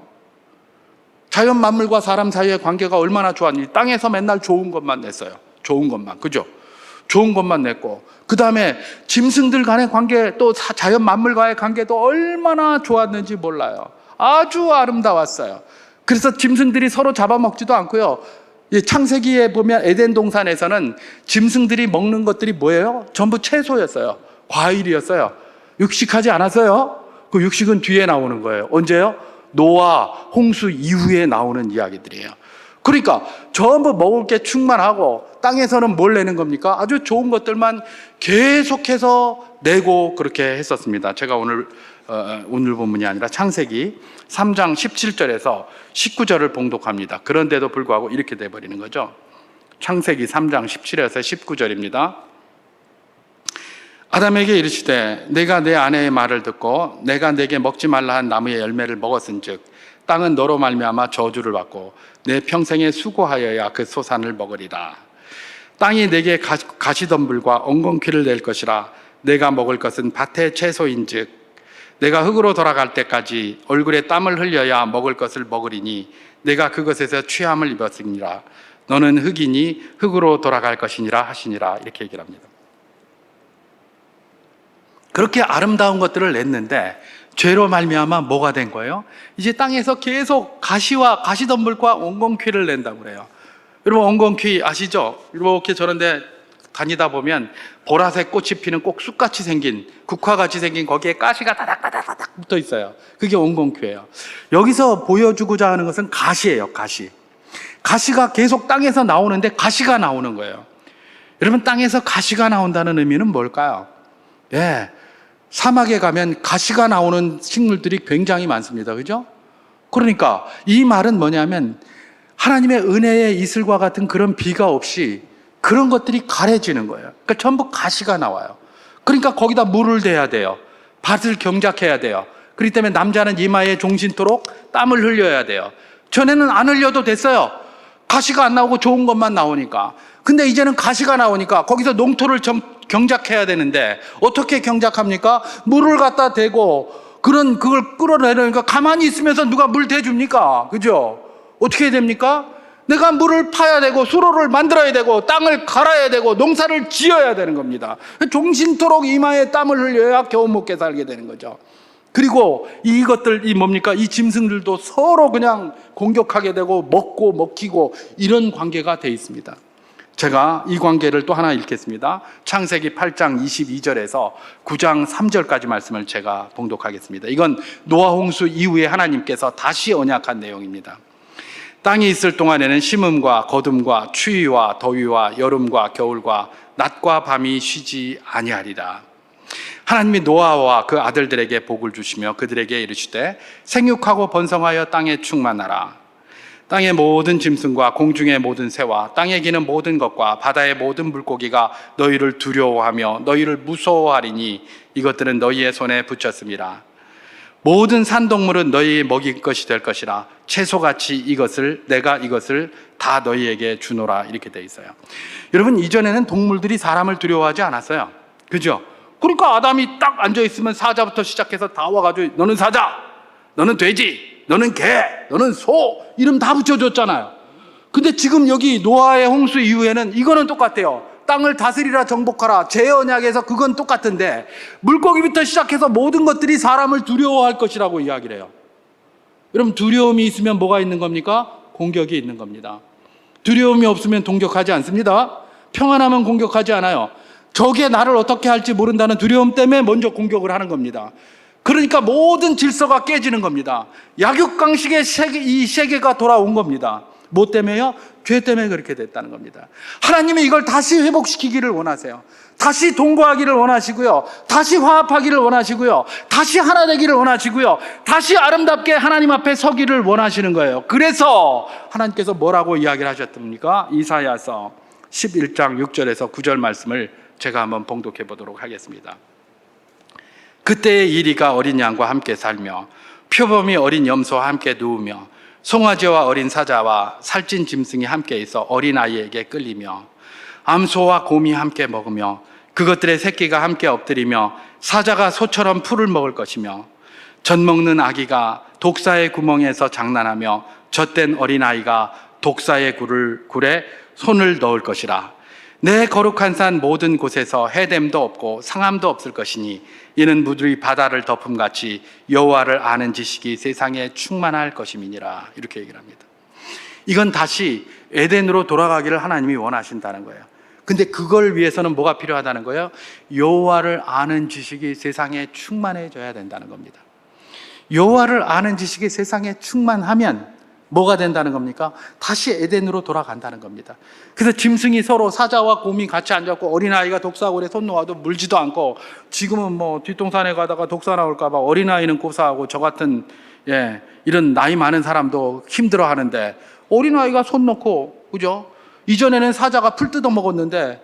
자연 만물과 사람 사이의 관계가 얼마나 좋았는지, 땅에서 맨날 좋은 것만 냈어요. 좋은 것만, 그죠? 좋은 것만 냈고, 그 다음에 짐승들 간의 관계, 또 자연 만물과의 관계도 얼마나 좋았는지 몰라요. 아주 아름다웠어요. 그래서 짐승들이 서로 잡아먹지도 않고요. 창세기에 보면 에덴 동산에서는 짐승들이 먹는 것들이 뭐예요? 전부 채소였어요. 과일이었어요. 육식하지 않았어요. 그 육식은 뒤에 나오는 거예요. 언제요? 노아 홍수 이후에 나오는 이야기들이에요. 그러니까 전부 먹을 게 충만하고 땅에서는 뭘 내는 겁니까? 아주 좋은 것들만 계속해서 내고 그렇게 했었습니다. 제가 오늘 본문이 아니라 창세기 3장 17절에서 19절을 봉독합니다. 그런데도 불구하고 이렇게 돼버리는 거죠. 창세기 3장 17에서 19절입니다. 아담에게 이르시되 내가 내 아내의 말을 듣고 내가 내게 먹지 말라 한 나무의 열매를 먹었은즉 땅은 너로 말미암아 저주를 받고 내 평생에 수고하여야 그 소산을 먹으리라. 땅이 내게 가시덤불과 엉겅퀴를 낼 것이라. 내가 먹을 것은 밭의 채소인즉 내가 흙으로 돌아갈 때까지 얼굴에 땀을 흘려야 먹을 것을 먹으리니 내가 그것에서 취함을 입었으니라. 너는 흙이니 흙으로 돌아갈 것이니라 하시니라. 이렇게 얘기를 합니다. 그렇게 아름다운 것들을 냈는데 죄로 말미암아 뭐가 된 거예요? 이제 땅에서 계속 가시와 가시덤불과 엉겅퀴를 낸다고 그래요. 여러분 엉겅퀴 아시죠? 이렇게 저런데 다니다 보면 보라색 꽃이 피는 꼭 쑥같이 생긴 국화같이 생긴 거기에 가시가 다닥다닥다닥 붙어 있어요. 그게 엉겅퀴예요. 여기서 보여주고자 하는 것은 가시예요. 가시가 계속 땅에서 나오는데 가시가 나오는 거예요. 여러분 땅에서 가시가 나온다는 의미는 뭘까요? 예, 사막에 가면 가시가 나오는 식물들이 굉장히 많습니다. 그죠? 그러니까 이 말은 뭐냐면 하나님의 은혜의 이슬과 같은 그런 비가 없이 그런 것들이 가려지는 거예요. 그러니까 전부 가시가 나와요. 그러니까 거기다 물을 대야 돼요. 밭을 경작해야 돼요. 그렇기 때문에 남자는 이마에 종신토록 땀을 흘려야 돼요. 전에는 안 흘려도 됐어요. 가시가 안 나오고 좋은 것만 나오니까. 근데 이제는 가시가 나오니까 거기서 농토를 경작해야 되는데 어떻게 경작합니까? 물을 갖다 대고 그걸 끌어내려니까 가만히 있으면서 누가 물 대줍니까? 그죠? 어떻게 해야 됩니까? 내가 물을 파야 되고 수로를 만들어야 되고 땅을 갈아야 되고 농사를 지어야 되는 겁니다. 종신토록 이마에 땀을 흘려야 겨우 먹게 살게 되는 거죠. 그리고 이것들 뭡니까? 이 짐승들도 서로 그냥 공격하게 되고 먹고 먹히고 이런 관계가 돼 있습니다. 제가 이 관계를 또 하나 읽겠습니다. 창세기 8장 22절에서 9장 3절까지 말씀을 제가 봉독하겠습니다. 이건 노아 홍수 이후에 하나님께서 다시 언약한 내용입니다. 땅이 있을 동안에는 심음과 거둠과 추위와 더위와 여름과 겨울과 낮과 밤이 쉬지 아니하리라. 하나님이 노아와 그 아들들에게 복을 주시며 그들에게 이르시되 생육하고 번성하여 땅에 충만하라. 땅의 모든 짐승과 공중의 모든 새와 땅에 기는 모든 것과 바다의 모든 물고기가 너희를 두려워하며 너희를 무서워하리니 이것들은 너희의 손에 붙였음이라. 모든 산동물은 너희의 먹일 것이 될 것이라. 채소같이 내가 이것을 다 너희에게 주노라. 이렇게 돼 있어요. 여러분 이전에는 동물들이 사람을 두려워하지 않았어요. 그죠? 그러니까 아담이 딱 앉아있으면 사자부터 시작해서 다 와가지고 너는 사자, 너는 돼지, 너는 개, 너는 소 이름 다 붙여줬잖아요. 근데 지금 여기 노아의 홍수 이후에는 이거는 똑같아요. 땅을 다스리라 정복하라 제언약에서 그건 똑같은데 물고기부터 시작해서 모든 것들이 사람을 두려워할 것이라고 이야기를 해요. 여러분 두려움이 있으면 뭐가 있는 겁니까? 공격이 있는 겁니다. 두려움이 없으면 공격하지 않습니다. 평안하면 공격하지 않아요. 적이 나를 어떻게 할지 모른다는 두려움 때문에 먼저 공격을 하는 겁니다. 그러니까 모든 질서가 깨지는 겁니다. 약육강식의 이 세계가 돌아온 겁니다. 뭐 때문에요? 죄 때문에 그렇게 됐다는 겁니다. 하나님이 이걸 다시 회복시키기를 원하세요. 다시 동거하기를 원하시고요. 다시 화합하기를 원하시고요. 다시 하나 되기를 원하시고요. 다시 아름답게 하나님 앞에 서기를 원하시는 거예요. 그래서 하나님께서 뭐라고 이야기를 하셨습니까? 이사야서 11장 6절에서 9절 말씀을 제가 한번 봉독해 보도록 하겠습니다. 그때의 이리가 어린 양과 함께 살며 표범이 어린 염소와 함께 누우며 송아지와 어린 사자와 살찐 짐승이 함께 있어 어린아이에게 끌리며 암소와 곰이 함께 먹으며 그것들의 새끼가 함께 엎드리며 사자가 소처럼 풀을 먹을 것이며 젖 먹는 아기가 독사의 구멍에서 장난하며 젖된 어린아이가 독사의 굴에 손을 넣을 것이라. 내 거룩한 산 모든 곳에서 해됨도 없고 상함도 없을 것이니 이는 물이 바다를 덮음같이 여호와를 아는 지식이 세상에 충만할 것임이니라. 이렇게 얘기를 합니다. 이건 다시 에덴으로 돌아가기를 하나님이 원하신다는 거예요. 근데 그걸 위해서는 뭐가 필요하다는 거예요? 여호와를 아는 지식이 세상에 충만해져야 된다는 겁니다. 여호와를 아는 지식이 세상에 충만하면 뭐가 된다는 겁니까? 다시 에덴으로 돌아간다는 겁니다. 그래서 짐승이 서로 사자와 곰이 같이 앉았고 어린아이가 독사고리에 손 놓아도 물지도 않고, 지금은 뭐 뒷동산에 가다가 독사 나올까 봐 어린아이는 고사하고 저 같은 이런 나이 많은 사람도 힘들어 하는데, 어린아이가 손 놓고, 그죠? 이전에는 사자가 풀 뜯어 먹었는데,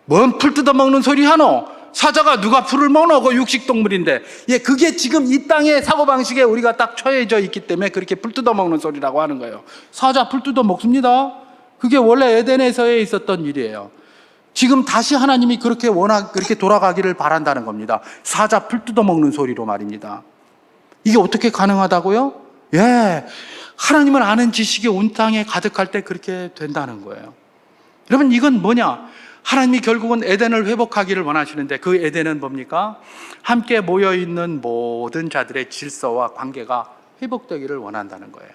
뭔 풀 뜯어 먹는 소리 하노? 사자가 누가 풀을 먹노? 그 육식동물인데. 그게 지금 이 땅의 사고방식에 우리가 딱 처해져 있기 때문에 그렇게 풀 뜯어 먹는 소리라고 하는 거예요. 사자 풀 뜯어 먹습니다. 그게 원래 에덴에서에 있었던 일이에요. 지금 다시 하나님이 그렇게 돌아가기를 바란다는 겁니다. 사자 풀 뜯어 먹는 소리로 말입니다. 이게 어떻게 가능하다고요? 하나님을 아는 지식이 온 땅에 가득할 때 그렇게 된다는 거예요. 여러분, 이건 뭐냐? 하나님이 결국은 에덴을 회복하기를 원하시는데, 그 에덴은 뭡니까? 함께 모여있는 모든 자들의 질서와 관계가 회복되기를 원한다는 거예요.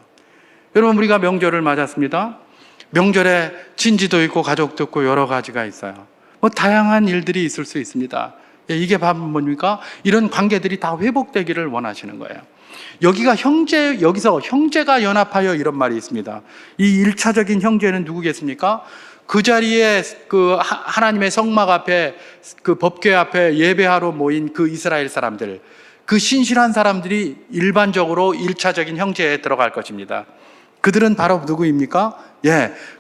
여러분, 우리가 명절을 맞았습니다. 명절에 친지도 있고 가족도 있고 여러 가지가 있어요. 다양한 일들이 있을 수 있습니다. 이게 바로 뭡니까? 이런 관계들이 다 회복되기를 원하시는 거예요. 여기서 형제가 연합하여 이런 말이 있습니다. 이 1차적인 형제는 누구겠습니까? 그 자리에 그 하나님의 성막 앞에, 그 법궤 앞에 예배하러 모인 그 이스라엘 사람들, 그 신실한 사람들이 일반적으로 1차적인 형제에 들어갈 것입니다. 그들은 바로 누구입니까?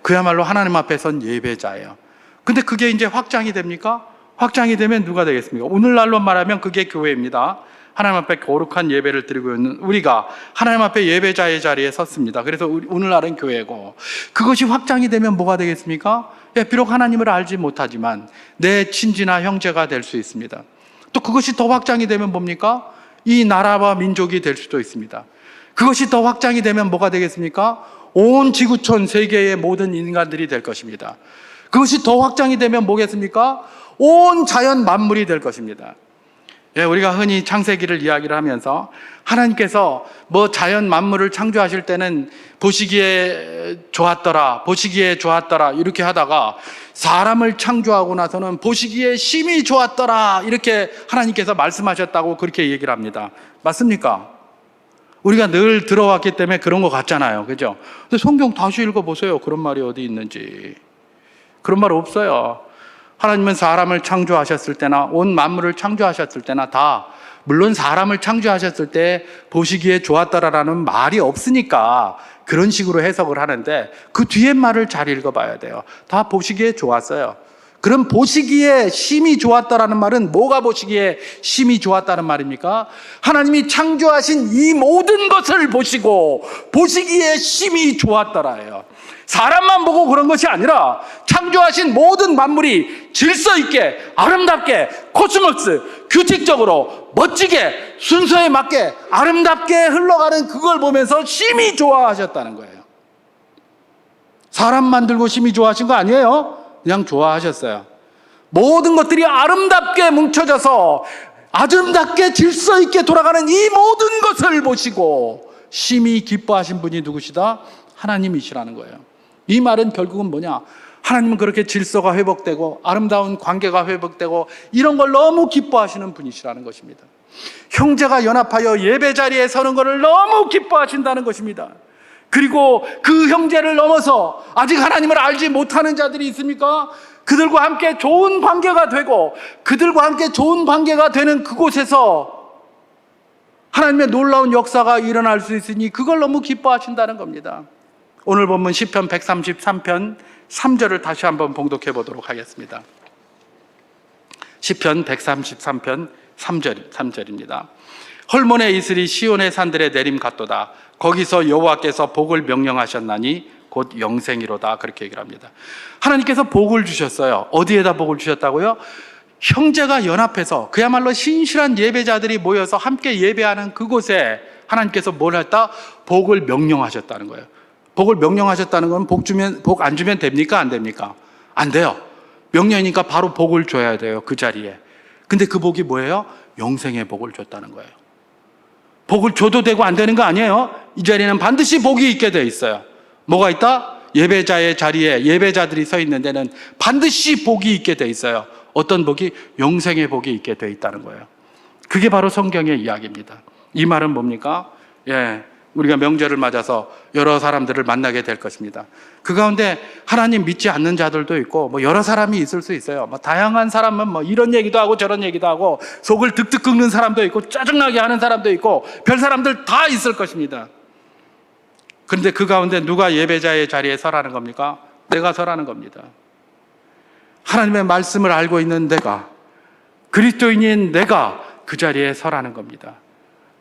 그야말로 하나님 앞에 선 예배자예요. 근데 그게 이제 확장이 됩니까? 확장이 되면 누가 되겠습니까? 오늘날로 말하면 그게 교회입니다. 하나님 앞에 거룩한 예배를 드리고 있는 우리가 하나님 앞에 예배자의 자리에 섰습니다. 그래서 오늘날은 교회고, 그것이 확장이 되면 뭐가 되겠습니까? 비록 하나님을 알지 못하지만 내 친지나 형제가 될 수 있습니다. 또 그것이 더 확장이 되면 뭡니까? 이 나라와 민족이 될 수도 있습니다. 그것이 더 확장이 되면 뭐가 되겠습니까? 온 지구촌 세계의 모든 인간들이 될 것입니다. 그것이 더 확장이 되면 뭐겠습니까? 온 자연 만물이 될 것입니다. 우리가 흔히 창세기를 이야기를 하면서 하나님께서 자연 만물을 창조하실 때는 보시기에 좋았더라 이렇게 하다가 사람을 창조하고 나서는 보시기에 심히 좋았더라 이렇게 하나님께서 말씀하셨다고 그렇게 얘기를 합니다. 맞습니까? 우리가 늘 들어왔기 때문에 그런 것 같잖아요. 그죠? 근데 성경 다시 읽어보세요. 그런 말이 어디 있는지. 그런 말 없어요. 하나님은 사람을 창조하셨을 때나 온 만물을 창조하셨을 때나 다, 물론 사람을 창조하셨을 때 보시기에 좋았더라라는 말이 없으니까 그런 식으로 해석을 하는데, 그 뒤에 말을 잘 읽어봐야 돼요. 다 보시기에 좋았어요. 그럼 보시기에 심히 좋았다라는 말은 뭐가 보시기에 심히 좋았다는 말입니까? 하나님이 창조하신 이 모든 것을 보시고 보시기에 심히 좋았더라예요. 사람만 보고 그런 것이 아니라 창조하신 모든 만물이 질서 있게, 아름답게, 코스모스, 규칙적으로, 멋지게, 순서에 맞게, 아름답게 흘러가는 그걸 보면서 심히 좋아하셨다는 거예요. 사람 만들고 심히 좋아하신 거 아니에요? 그냥 좋아하셨어요. 모든 것들이 아름답게 뭉쳐져서 아름답게 질서 있게 돌아가는 이 모든 것을 보시고 심히 기뻐하신 분이 누구시다? 하나님이시라는 거예요. 이 말은 결국은 뭐냐? 하나님은 그렇게 질서가 회복되고 아름다운 관계가 회복되고 이런 걸 너무 기뻐하시는 분이시라는 것입니다. 형제가 연합하여 예배 자리에 서는 것을 너무 기뻐하신다는 것입니다. 그리고 그 형제를 넘어서 아직 하나님을 알지 못하는 자들이 있습니까? 그들과 함께 좋은 관계가 되고, 그들과 함께 좋은 관계가 되는 그곳에서 하나님의 놀라운 역사가 일어날 수 있으니 그걸 너무 기뻐하신다는 겁니다. 오늘 본문 시편 133편 3절을 다시 한번 봉독해 보도록 하겠습니다. 시편 133편 3절입니다. 헐몬의 이슬이 시온의 산들에 내림 같도다. 거기서 여호와께서 복을 명령하셨나니 곧 영생이로다. 그렇게 얘기를 합니다. 하나님께서 복을 주셨어요. 어디에다 복을 주셨다고요? 형제가 연합해서 그야말로 신실한 예배자들이 모여서 함께 예배하는 그곳에 하나님께서 뭘 했다? 복을 명령하셨다는 거예요. 복을 명령하셨다는 건 복 안 주면 됩니까? 안 됩니까? 안 돼요. 명령이니까 바로 복을 줘야 돼요. 그 자리에. 근데 그 복이 뭐예요? 영생의 복을 줬다는 거예요. 복을 줘도 되고 안 되는 거 아니에요. 이 자리에는 반드시 복이 있게 돼 있어요. 뭐가 있다? 예배자의 자리에 예배자들이 서 있는 데는 반드시 복이 있게 돼 있어요. 어떤 복이? 영생의 복이 있게 돼 있다는 거예요. 그게 바로 성경의 이야기입니다. 이 말은 뭡니까? 우리가 명절을 맞아서 여러 사람들을 만나게 될 것입니다. 그 가운데 하나님 믿지 않는 자들도 있고 여러 사람이 있을 수 있어요. 다양한 사람은 이런 얘기도 하고 저런 얘기도 하고 속을 득득 긁는 사람도 있고 짜증나게 하는 사람도 있고 별 사람들 다 있을 것입니다. 그런데 그 가운데 누가 예배자의 자리에 서라는 겁니까? 내가 서라는 겁니다. 하나님의 말씀을 알고 있는 내가, 그리스도인인 내가 그 자리에 서라는 겁니다.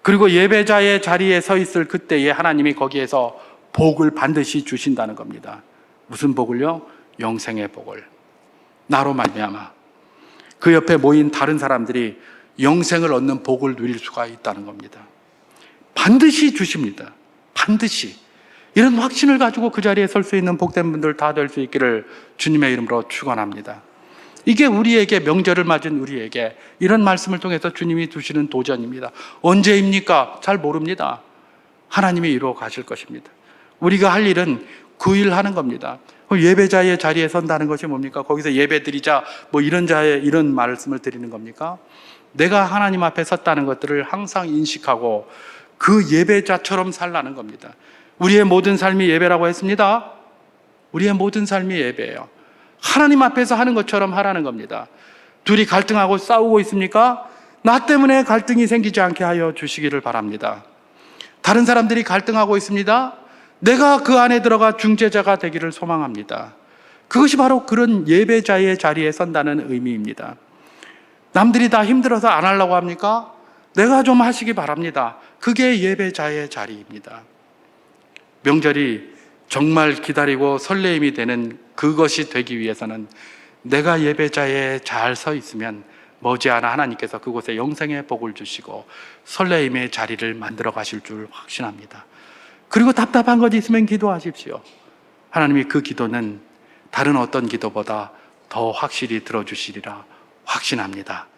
그리고 예배자의 자리에 서 있을 그때에 하나님이 거기에서 복을 반드시 주신다는 겁니다. 무슨 복을요? 영생의 복을. 나로 말미암아 그 옆에 모인 다른 사람들이 영생을 얻는 복을 누릴 수가 있다는 겁니다. 반드시 주십니다. 반드시. 이런 확신을 가지고 그 자리에 설 수 있는 복된 분들 다 될 수 있기를 주님의 이름으로 축원합니다. 이게 우리에게, 명절을 맞은 우리에게 이런 말씀을 통해서 주님이 두시는 도전입니다. 언제입니까? 잘 모릅니다. 하나님이 이루어 가실 것입니다. 우리가 할 일은 그 일 하는 겁니다. 예배자의 자리에 선다는 것이 뭡니까? 거기서 예배 드리자 이런 말씀을 드리는 겁니까? 내가 하나님 앞에 섰다는 것들을 항상 인식하고 그 예배자처럼 살라는 겁니다. 우리의 모든 삶이 예배라고 했습니다. 우리의 모든 삶이 예배예요. 하나님 앞에서 하는 것처럼 하라는 겁니다. 둘이 갈등하고 싸우고 있습니까? 나 때문에 갈등이 생기지 않게 하여 주시기를 바랍니다. 다른 사람들이 갈등하고 있습니다. 내가 그 안에 들어가 중재자가 되기를 소망합니다. 그것이 바로 그런 예배자의 자리에 선다는 의미입니다. 남들이 다 힘들어서 안 하려고 합니까? 내가 좀 하시기 바랍니다. 그게 예배자의 자리입니다. 명절이 정말 기다리고 설레임이 되는 그것이 되기 위해서는 내가 예배자에 잘 서 있으면 머지않아 하나님께서 그곳에 영생의 복을 주시고 설레임의 자리를 만들어 가실 줄 확신합니다. 그리고 답답한 것이 있으면 기도하십시오. 하나님이 그 기도는 다른 어떤 기도보다 더 확실히 들어주시리라 확신합니다.